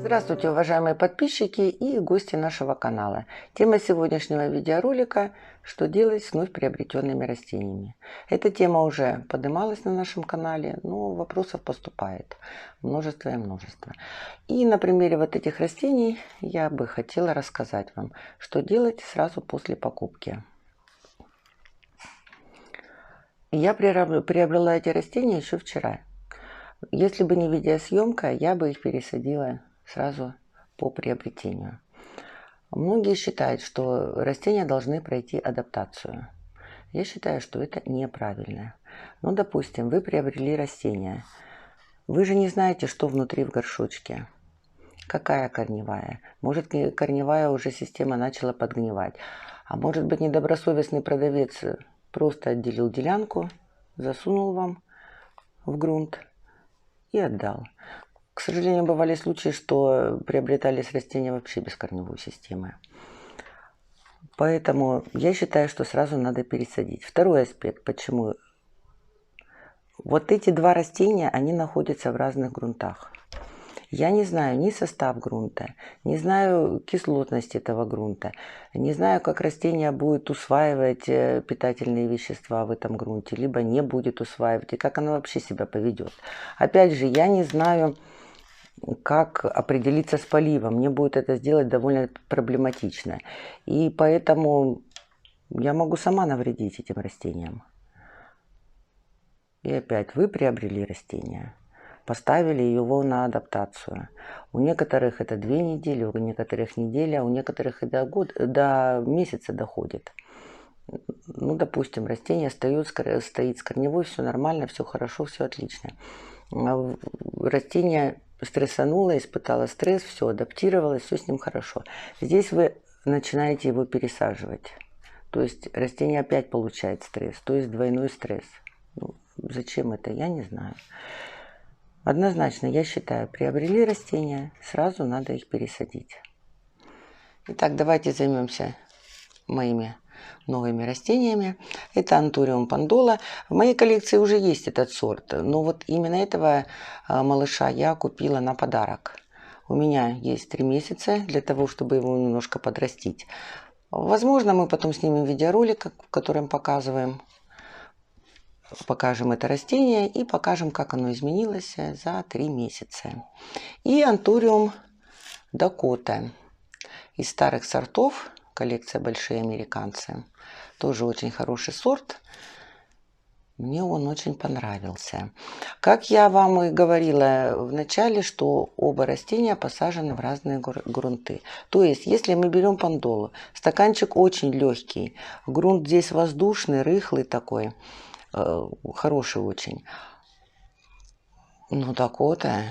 Здравствуйте, уважаемые подписчики и гости нашего канала. Тема сегодняшнего видеоролика – что делать с вновь приобретенными растениями. Эта тема уже поднималась на нашем канале, но вопросов поступает множество и множество. И на примере вот этих растений я бы хотела рассказать вам, что делать сразу после покупки. Я приобрела эти растения еще вчера. Если бы не видеосъемка, я бы их пересадила сразу по приобретению. Многие считают, что растения должны пройти адаптацию. Я считаю, что это неправильно. Ну, допустим, вы приобрели растение. Вы же не знаете, что внутри в горшочке. Какая корневая? Может, корневая уже система начала подгнивать. А может быть, недобросовестный продавец просто отделил делянку, засунул вам в грунт и отдал. К сожалению, бывали случаи, что приобретались растения вообще без корневой системы. Поэтому я считаю, что сразу надо пересадить. Второй аспект, почему. Вот эти два растения, они находятся в разных грунтах. Я не знаю ни состав грунта, не знаю кислотность этого грунта, не знаю, как растение будет усваивать питательные вещества в этом грунте, либо не будет усваивать, и как оно вообще себя поведет. Опять же, я не знаю, как определиться с поливом. Мне будет это сделать довольно проблематично. И поэтому я могу сама навредить этим растениям. И опять, вы приобрели растение, поставили его на адаптацию. У некоторых это 2 недели, у некоторых неделя, у некоторых и до месяца доходит. Ну, допустим, растение стоит с корневой, все нормально, все хорошо, все отлично. Растение стрессануло, испытало стресс, все адаптировалось, все с ним хорошо. Здесь вы начинаете его пересаживать. То есть растение опять получает стресс, то есть двойной стресс. Ну, зачем это, я не знаю. Однозначно, я считаю, приобрели растения, сразу надо их пересадить. Итак, давайте займемся моими новыми растениями. Это Anthurium Pandola. В моей коллекции уже есть этот сорт, но вот именно этого малыша я купила на подарок. У меня есть 3 месяца для того, чтобы его немножко подрастить. Возможно, мы потом снимем видеоролик, в котором покажем это растение и покажем, как оно изменилось за 3 месяца. И Anthurium Dakota из старых сортов. Коллекция «Большие американцы». Тоже очень хороший сорт. Мне он очень понравился. Как я вам и говорила в начале, что оба растения посажены в разные грунты. То есть, если мы берем пандолу, стаканчик очень легкий. Грунт здесь воздушный, рыхлый такой. Хороший очень. Ну, Dakota.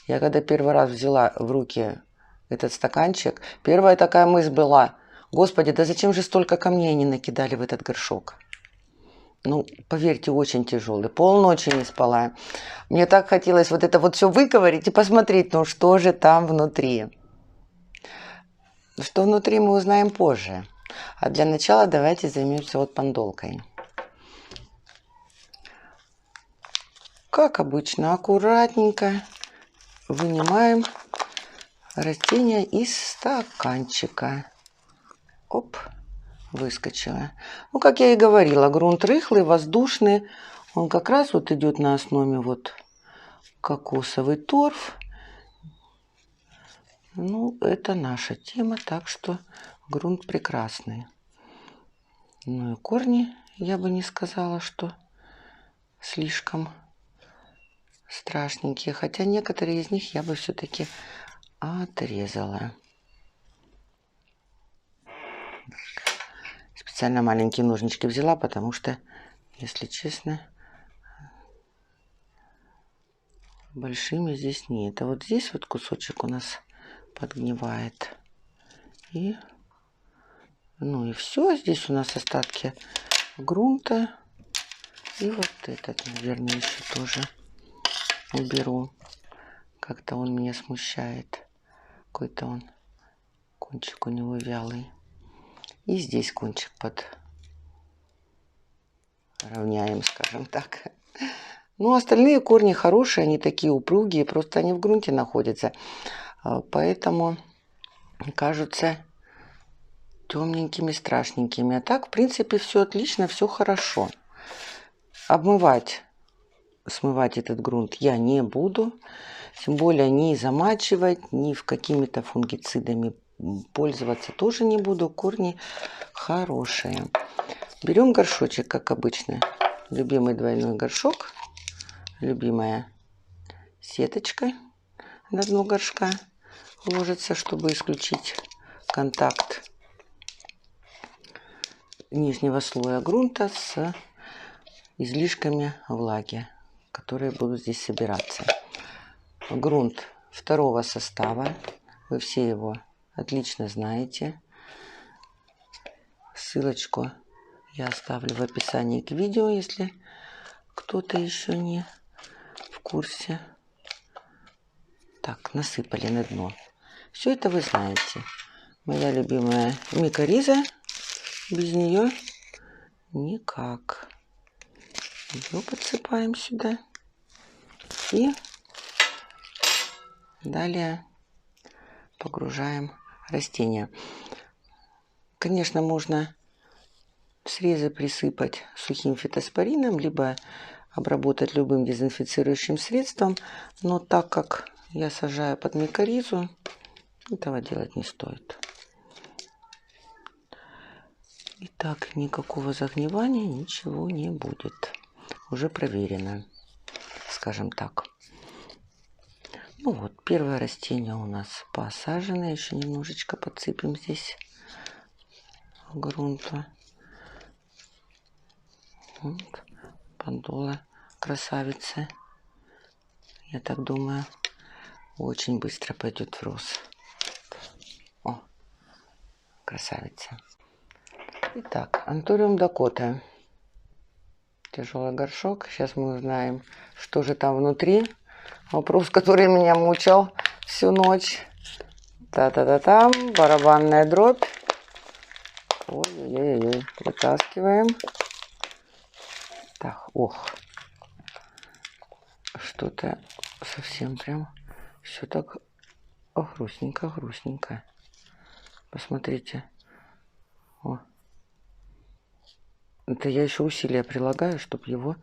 Я когда первый раз взяла в руки этот стаканчик, первая такая мысль была: Господи, да зачем же столько камней они накидали в этот горшок? Ну, поверьте, очень тяжелый. Полночи не спала. Мне так хотелось вот это вот все выковырять и посмотреть, ну что же там внутри. Что внутри, мы узнаем позже. А для начала давайте займемся вот пандолкой. Как обычно, аккуратненько вынимаем растение из стаканчика. Оп, выскочила. Ну, как я и говорила, грунт рыхлый, воздушный. Он как раз вот идет на основе вот кокосовый торф. Ну, это наша тема, так что грунт прекрасный. Ну и корни, я бы не сказала, что слишком страшненькие. Хотя некоторые из них я бы все-таки отрезала. Специально маленькие ножнички взяла, потому что, если честно, большими здесь нет. А вот здесь вот кусочек у нас подгнивает. И, ну и все. Здесь у нас остатки грунта. И вот этот, наверное, еще тоже уберу. Как-то он меня смущает. Какой-то он, кончик у него вялый. И здесь кончик подровняем, скажем так. Ну, остальные корни хорошие, они такие упругие, просто они в грунте находятся. Поэтому кажутся темненькими, страшненькими. А так, в принципе, все отлично, все хорошо. Обмывать, смывать этот грунт я не буду. Тем более ни замачивать, ни в какими-то фунгицидами пользоваться тоже не буду. Корни хорошие. Берем горшочек, как обычно. Любимый двойной горшок. Любимая сеточка на дно горшка ложится, чтобы исключить контакт нижнего слоя грунта с излишками влаги, которые будут здесь собираться. Грунт второго состава. Вы все его отлично знаете. Ссылочку я оставлю в описании к видео, если кто-то еще не в курсе. Так, насыпали на дно. Все это вы знаете. Моя любимая микориза. Без нее никак. Ее подсыпаем сюда. И далее погружаем растения. Конечно, можно срезы присыпать сухим фитоспорином, либо обработать любым дезинфицирующим средством. Но так как я сажаю под микоризу, этого делать не стоит. Итак, никакого загнивания, ничего не будет. Уже проверено, скажем так. Ну вот, первое растение у нас посажено. Еще немножечко подсыпем здесь грунта. Вот, подола красавица. Я так думаю, очень быстро пойдет в рост. О, красавица. Итак, Антуриум Дакота. Тяжелый горшок. Сейчас мы узнаем, что же там внутри. Вопрос, который меня мучил всю ночь. Та-та-та-там. Барабанная дробь. Ой-ой-ой. Вытаскиваем. Так, ох. Что-то совсем прям все так грустненько. Посмотрите. О. Это я еще усилия прилагаю, чтобы его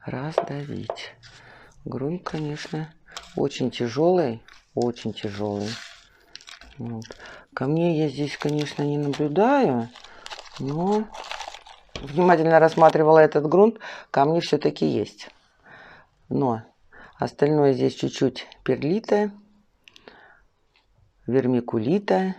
раздавить. Грунт, конечно, очень тяжелый. Очень тяжелый. Вот. Камней я здесь, конечно, не наблюдаю. Но внимательно рассматривала этот грунт. Камни все-таки есть. Но остальное здесь чуть-чуть перлита, вермикулита,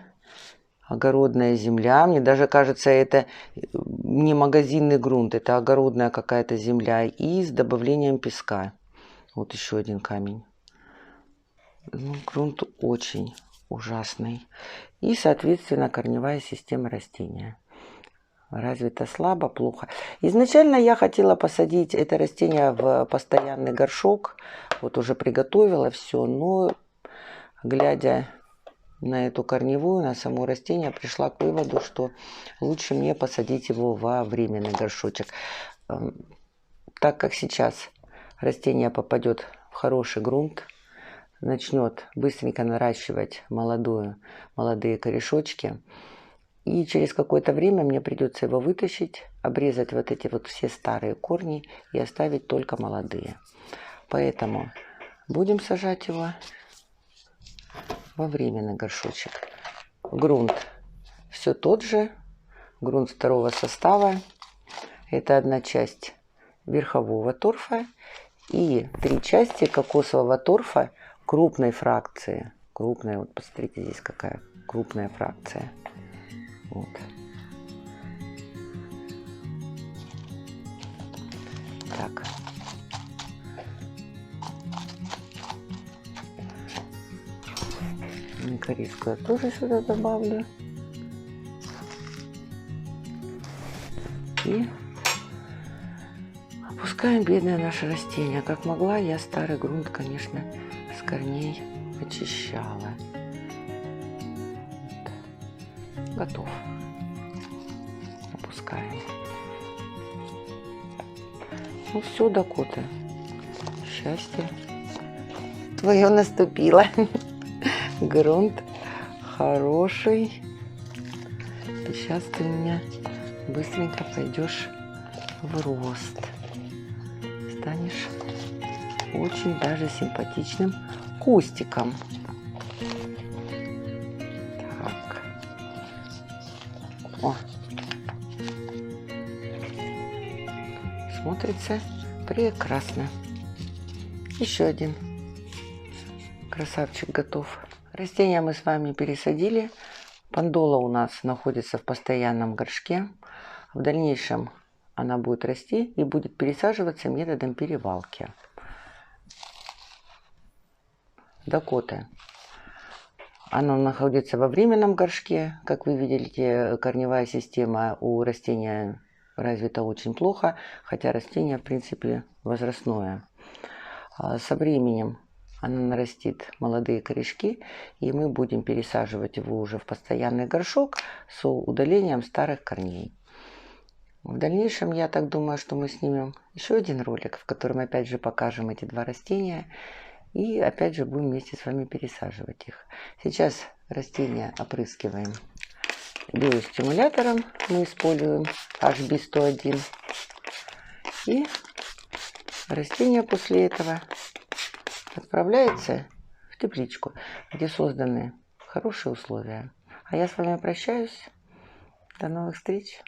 огородная земля. Мне даже кажется, это не магазинный грунт, это огородная какая-то земля. И с добавлением песка. Вот еще один камень. Ну, грунт очень ужасный. И, соответственно, корневая система растения. Развита слабо, плохо. Изначально я хотела посадить это растение в постоянный горшок. Вот уже приготовила все. Но, глядя на эту корневую, на само растение, пришла к выводу, что лучше мне посадить его во временный горшочек. Так как сейчас растение попадет в хороший грунт, начнет быстренько наращивать молодые корешочки, и через какое-то время мне придется его вытащить, обрезать вот эти вот все старые корни и оставить только молодые. Поэтому будем сажать его во временный горшочек. Грунт все тот же, грунт второго состава. Это одна часть верхового торфа и 3 части кокосового торфа крупной фракции. Крупная, вот посмотрите, здесь какая крупная фракция. Вот. Так. Микоризку я тоже сюда добавлю. И опускаем бедное наше растение. Как могла, я старый грунт, конечно, с корней очищала. Вот. Готов. Опускаем. Ну все, Дакота. Счастье твое наступило. грунт хороший. И сейчас ты у меня быстренько пойдешь в рост. Станешь очень даже симпатичным кустиком. Так. О. Смотрится прекрасно. Еще один красавчик готов. Растения мы с вами пересадили. Пандола у нас находится в постоянном горшке. В дальнейшем она будет расти и будет пересаживаться методом перевалки. Дакота. Она находится во временном горшке. Как вы видите, корневая система у растения развита очень плохо, хотя растение, в принципе, возрастное. Со временем она нарастит молодые корешки, и мы будем пересаживать его уже в постоянный горшок с удалением старых корней. В дальнейшем, я так думаю, что мы снимем еще один ролик, в котором опять же покажем эти два растения и опять же будем вместе с вами пересаживать их. Сейчас растения опрыскиваем биостимулятором, мы используем HB101, и растение после этого отправляется в тепличку, где созданы хорошие условия. А я с вами прощаюсь. До новых встреч!